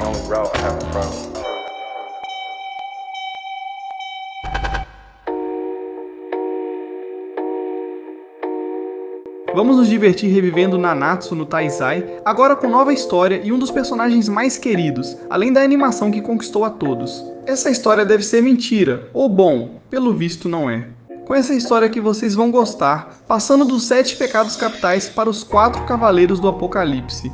only route I have a problem. Vamos nos divertir revivendo Nanatsu no Taizai, agora com nova história e um dos personagens mais queridos, além da animação que conquistou a todos. Essa história deve ser mentira, ou bom, pelo visto não é. Com essa história que vocês vão gostar, passando dos 7 pecados capitais para os 4 cavaleiros do Apocalipse.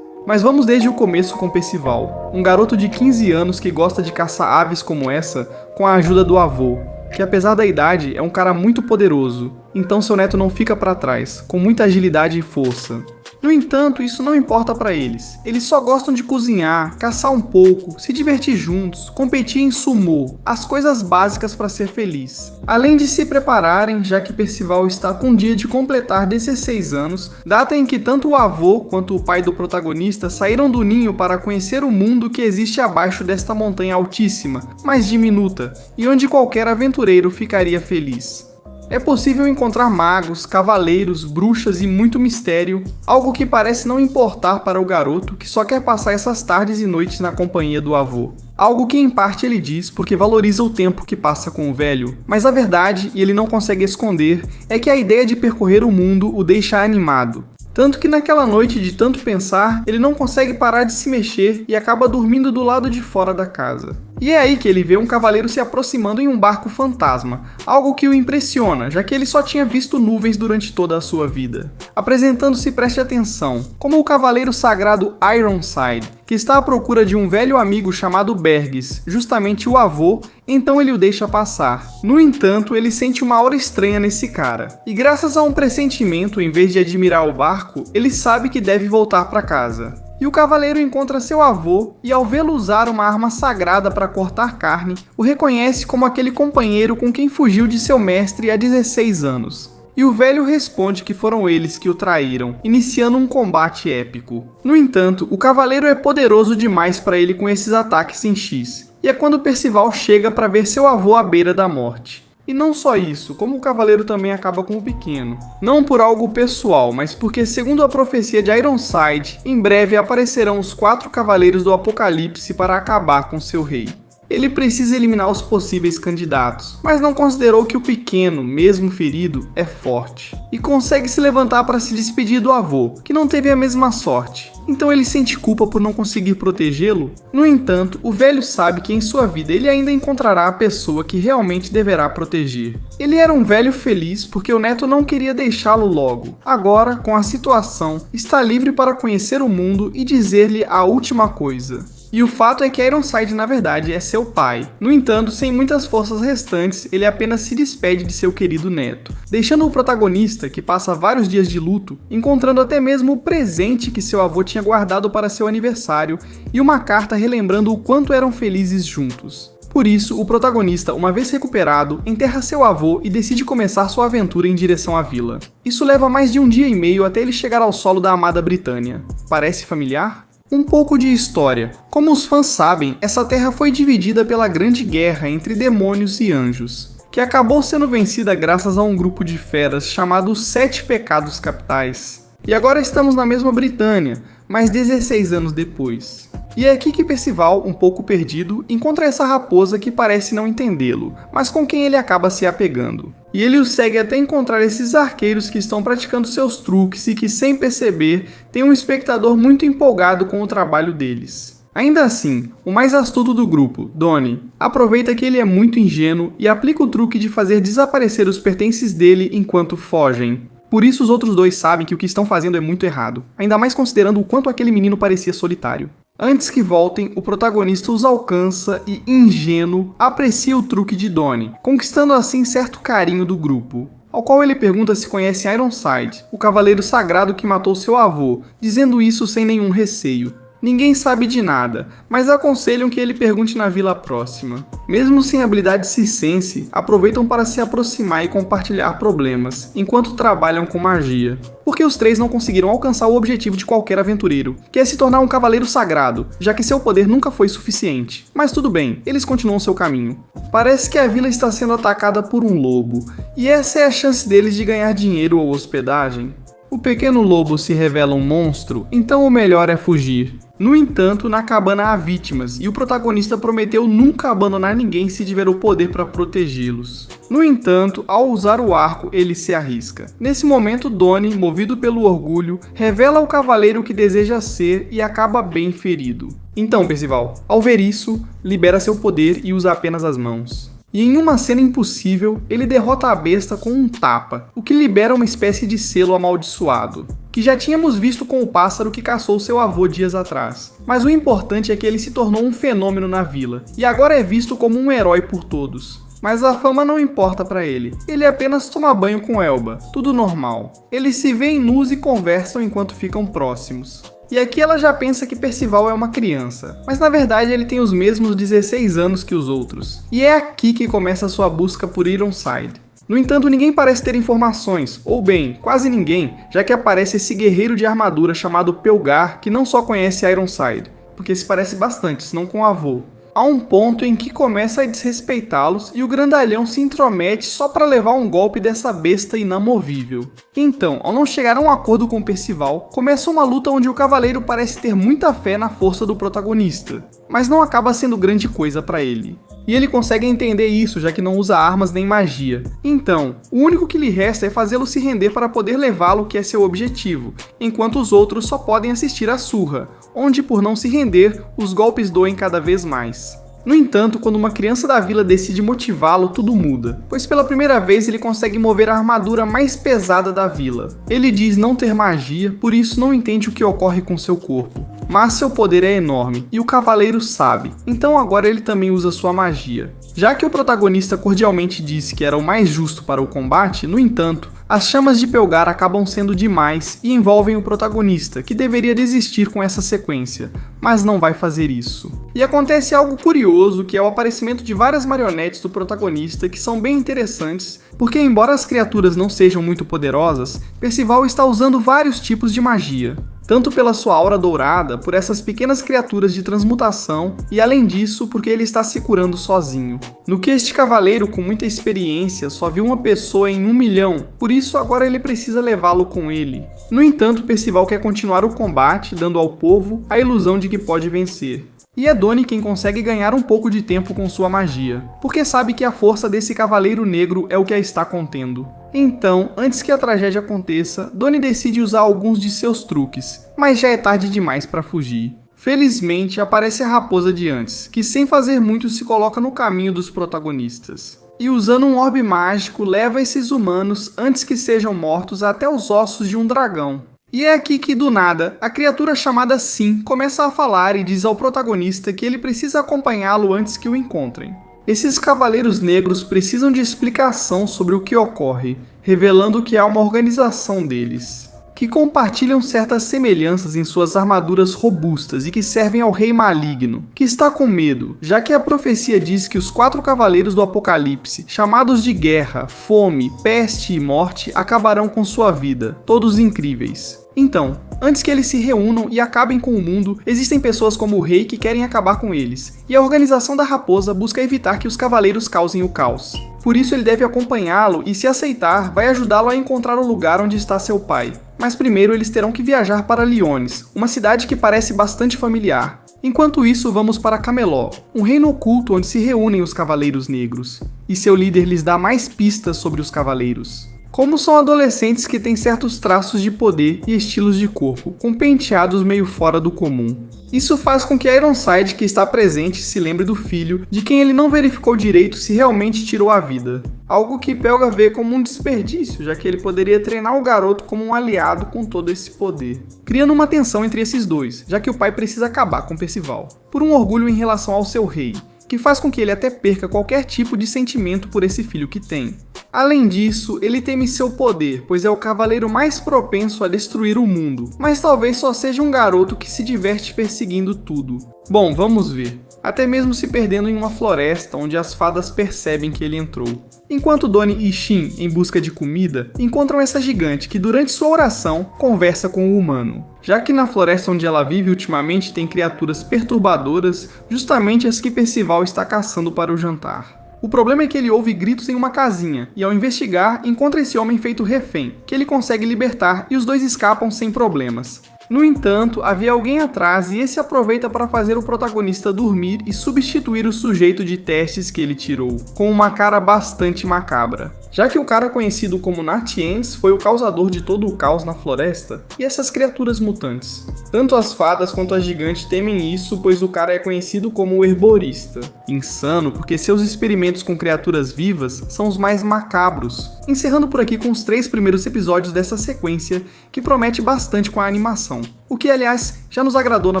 Mas vamos desde o começo com Percival, um garoto de 15 anos que gosta de caçar aves como essa com a ajuda do avô, que apesar da idade é um cara muito poderoso, então seu neto não fica para trás, com muita agilidade e força. No entanto, isso não importa para eles. Eles só gostam de cozinhar, caçar um pouco, se divertir juntos, competir em sumô, as coisas básicas para ser feliz. Além de se prepararem, já que Percival está com o dia de completar 16 anos, data em que tanto o avô quanto o pai do protagonista saíram do ninho para conhecer o mundo que existe abaixo desta montanha altíssima, mas diminuta, e onde qualquer aventureiro ficaria feliz. É possível encontrar magos, cavaleiros, bruxas e muito mistério, algo que parece não importar para o garoto que só quer passar essas tardes e noites na companhia do avô. Algo que em parte ele diz porque valoriza o tempo que passa com o velho, mas a verdade, e ele não consegue esconder, é que a ideia de percorrer o mundo o deixa animado. Tanto que naquela noite de tanto pensar, ele não consegue parar de se mexer e acaba dormindo do lado de fora da casa. E é aí que ele vê um cavaleiro se aproximando em um barco fantasma, algo que o impressiona, já que ele só tinha visto nuvens durante toda a sua vida. Apresentando-se, preste atenção, como o cavaleiro sagrado Ironside, que está à procura de um velho amigo chamado Bergis, justamente o avô, então ele o deixa passar. No entanto, ele sente uma aura estranha nesse cara, e graças a um pressentimento, em vez de admirar o barco, ele sabe que deve voltar para casa. E o cavaleiro encontra seu avô e, ao vê-lo usar uma arma sagrada para cortar carne, o reconhece como aquele companheiro com quem fugiu de seu mestre há 16 anos. E o velho responde que foram eles que o traíram, iniciando um combate épico. No entanto, o cavaleiro é poderoso demais para ele com esses ataques em X, e é quando Percival chega para ver seu avô à beira da morte. E não só isso, como o cavaleiro também acaba com o pequeno. Não por algo pessoal, mas porque, segundo a profecia de Ironside, em breve aparecerão os 4 cavaleiros do Apocalipse para acabar com seu rei. Ele precisa eliminar os possíveis candidatos, mas não considerou que o pequeno, mesmo ferido, é forte. E consegue se levantar para se despedir do avô, que não teve a mesma sorte. Então ele sente culpa por não conseguir protegê-lo? No entanto, o velho sabe que em sua vida ele ainda encontrará a pessoa que realmente deverá proteger. Ele era um velho feliz porque o neto não queria deixá-lo logo. Agora, com a situação, está livre para conhecer o mundo e dizer-lhe a última coisa. E o fato é que Ironside na verdade é seu pai. No entanto, sem muitas forças restantes, ele apenas se despede de seu querido neto, deixando o protagonista, que passa vários dias de luto, encontrando até mesmo o presente que seu avô tinha guardado para seu aniversário e uma carta relembrando o quanto eram felizes juntos. Por isso, o protagonista, uma vez recuperado, enterra seu avô e decide começar sua aventura em direção à vila. Isso leva mais de um dia e meio até ele chegar ao solo da amada Britânia. Parece familiar? Um pouco de história. Como os fãs sabem, essa terra foi dividida pela Grande Guerra entre demônios e anjos, que acabou sendo vencida graças a um grupo de feras chamado os 7 Pecados Capitais. E agora estamos na mesma Britânia, mas 16 anos depois. E é aqui que Percival, um pouco perdido, encontra essa raposa que parece não entendê-lo, mas com quem ele acaba se apegando. E ele o segue até encontrar esses arqueiros que estão praticando seus truques e que, sem perceber, tem um espectador muito empolgado com o trabalho deles. Ainda assim, o mais astuto do grupo, Donnie, aproveita que ele é muito ingênuo e aplica o truque de fazer desaparecer os pertences dele enquanto fogem. Por isso os outros dois sabem que o que estão fazendo é muito errado, ainda mais considerando o quanto aquele menino parecia solitário. Antes que voltem, o protagonista os alcança e, ingênuo, aprecia o truque de Donnie, conquistando assim certo carinho do grupo, ao qual ele pergunta se conhece Ironside, o cavaleiro sagrado que matou seu avô, dizendo isso sem nenhum receio. Ninguém sabe de nada, mas aconselham que ele pergunte na vila próxima. Mesmo sem habilidade circense, aproveitam para se aproximar e compartilhar problemas, enquanto trabalham com magia. Porque os 3 não conseguiram alcançar o objetivo de qualquer aventureiro, que é se tornar um cavaleiro sagrado, já que seu poder nunca foi suficiente. Mas tudo bem, eles continuam seu caminho. Parece que a vila está sendo atacada por um lobo, e essa é a chance deles de ganhar dinheiro ou hospedagem. O pequeno lobo se revela um monstro, então o melhor é fugir. No entanto, na cabana há vítimas, e o protagonista prometeu nunca abandonar ninguém se tiver o poder para protegê-los. No entanto, ao usar o arco, ele se arrisca. Nesse momento, Donnie, movido pelo orgulho, revela ao cavaleiro o que deseja ser e acaba bem ferido. Então, Percival, ao ver isso, libera seu poder e usa apenas as mãos. E em uma cena impossível, ele derrota a besta com um tapa, o que libera uma espécie de selo amaldiçoado, que já tínhamos visto com o pássaro que caçou seu avô dias atrás. Mas o importante é que ele se tornou um fenômeno na vila, e agora é visto como um herói por todos. Mas a fama não importa pra ele, ele apenas toma banho com Elba, tudo normal. Eles se veem nus e conversam enquanto ficam próximos. E aqui ela já pensa que Percival é uma criança, mas na verdade ele tem os mesmos 16 anos que os outros. E é aqui que começa a sua busca por Ironside. No entanto, ninguém parece ter informações, ou bem, quase ninguém, já que aparece esse guerreiro de armadura chamado Pelgar, que não só conhece Ironside, porque se parece bastante, senão com o avô. Há um ponto em que começa a desrespeitá-los e o grandalhão se intromete só para levar um golpe dessa besta inamovível. Então, ao não chegar a um acordo com Percival, começa uma luta onde o cavaleiro parece ter muita fé na força do protagonista, mas não acaba sendo grande coisa para ele. E ele consegue entender isso, já que não usa armas nem magia. Então, o único que lhe resta é fazê-lo se render para poder levá-lo, que é seu objetivo, enquanto os outros só podem assistir à surra, onde por não se render, os golpes doem cada vez mais. No entanto, quando uma criança da vila decide motivá-lo, tudo muda, pois pela primeira vez ele consegue mover a armadura mais pesada da vila. Ele diz não ter magia, por isso não entende o que ocorre com seu corpo. Mas seu poder é enorme, e o cavaleiro sabe, então agora ele também usa sua magia. Já que o protagonista cordialmente disse que era o mais justo para o combate, no entanto, as chamas de Pelgar acabam sendo demais e envolvem o protagonista, que deveria desistir com essa sequência, mas não vai fazer isso. E acontece algo curioso, que é o aparecimento de várias marionetes do protagonista que são bem interessantes, porque embora as criaturas não sejam muito poderosas, Percival está usando vários tipos de magia. Tanto pela sua aura dourada, por essas pequenas criaturas de transmutação, e além disso, porque ele está se curando sozinho. No que este cavaleiro com muita experiência só viu uma pessoa em 1 milhão, por isso agora ele precisa levá-lo com ele. No entanto, Percival quer continuar o combate, dando ao povo a ilusão de que pode vencer. E é Donnie quem consegue ganhar um pouco de tempo com sua magia, porque sabe que a força desse cavaleiro negro é o que a está contendo. Então, antes que a tragédia aconteça, Donnie decide usar alguns de seus truques, mas já é tarde demais para fugir. Felizmente, aparece a raposa de antes, que sem fazer muito se coloca no caminho dos protagonistas. E usando um orbe mágico, leva esses humanos, antes que sejam mortos, até os ossos de um dragão. E é aqui que, do nada, a criatura chamada Sim começa a falar e diz ao protagonista que ele precisa acompanhá-lo antes que o encontrem. Esses cavaleiros negros precisam de explicação sobre o que ocorre, revelando que há uma organização deles, que compartilham certas semelhanças em suas armaduras robustas e que servem ao Rei Maligno, que está com medo, já que a profecia diz que os 4 cavaleiros do Apocalipse, chamados de Guerra, Fome, Peste e Morte, acabarão com sua vida, todos incríveis. Então, antes que eles se reúnam e acabem com o mundo, existem pessoas como o rei que querem acabar com eles, e a organização da raposa busca evitar que os cavaleiros causem o caos. Por isso ele deve acompanhá-lo e, se aceitar, vai ajudá-lo a encontrar o lugar onde está seu pai. Mas primeiro eles terão que viajar para Liones, uma cidade que parece bastante familiar. Enquanto isso, vamos para Camelot, um reino oculto onde se reúnem os Cavaleiros Negros, e seu líder lhes dá mais pistas sobre os cavaleiros. Como são adolescentes que têm certos traços de poder e estilos de corpo, com penteados meio fora do comum. Isso faz com que Ironside, que está presente, se lembre do filho, de quem ele não verificou direito se realmente tirou a vida. Algo que Pelgar vê como um desperdício, já que ele poderia treinar o garoto como um aliado com todo esse poder. Criando uma tensão entre esses dois, já que o pai precisa acabar com Percival, por um orgulho em relação ao seu rei, que faz com que ele até perca qualquer tipo de sentimento por esse filho que tem. Além disso, ele teme seu poder, pois é o cavaleiro mais propenso a destruir o mundo, mas talvez só seja um garoto que se diverte perseguindo tudo. Bom, vamos ver. Até mesmo se perdendo em uma floresta onde as fadas percebem que ele entrou. Enquanto Donnie e Shin, em busca de comida, encontram essa gigante que durante sua oração conversa com o humano. Já que na floresta onde ela vive ultimamente tem criaturas perturbadoras, justamente as que Percival está caçando para o jantar. O problema é que ele ouve gritos em uma casinha, e ao investigar, encontra esse homem feito refém, que ele consegue libertar e os dois escapam sem problemas. No entanto, havia alguém atrás e esse aproveita para fazer o protagonista dormir e substituir o sujeito de testes que ele tirou, com uma cara bastante macabra. Já que o cara conhecido como Natiens foi o causador de todo o caos na floresta, e essas criaturas mutantes. Tanto as fadas quanto as gigantes temem isso, pois o cara é conhecido como o herborista. Insano, porque seus experimentos com criaturas vivas são os mais macabros. Encerrando por aqui com os 3 primeiros episódios dessa sequência, que promete bastante com a animação. O que, aliás, já nos agradou na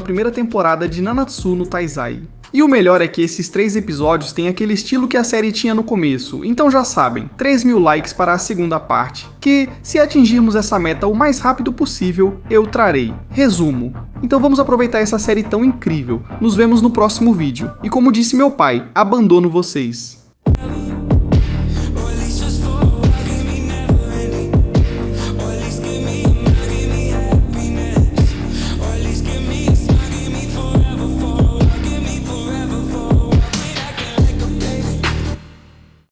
primeira temporada de Nanatsu no Taizai. E o melhor é que esses 3 episódios têm aquele estilo que a série tinha no começo, então já sabem, 3.000 likes para a segunda parte, que, se atingirmos essa meta o mais rápido possível, eu trarei. Resumo. Então vamos aproveitar essa série tão incrível. Nos vemos no próximo vídeo. E como disse meu pai, abandono vocês.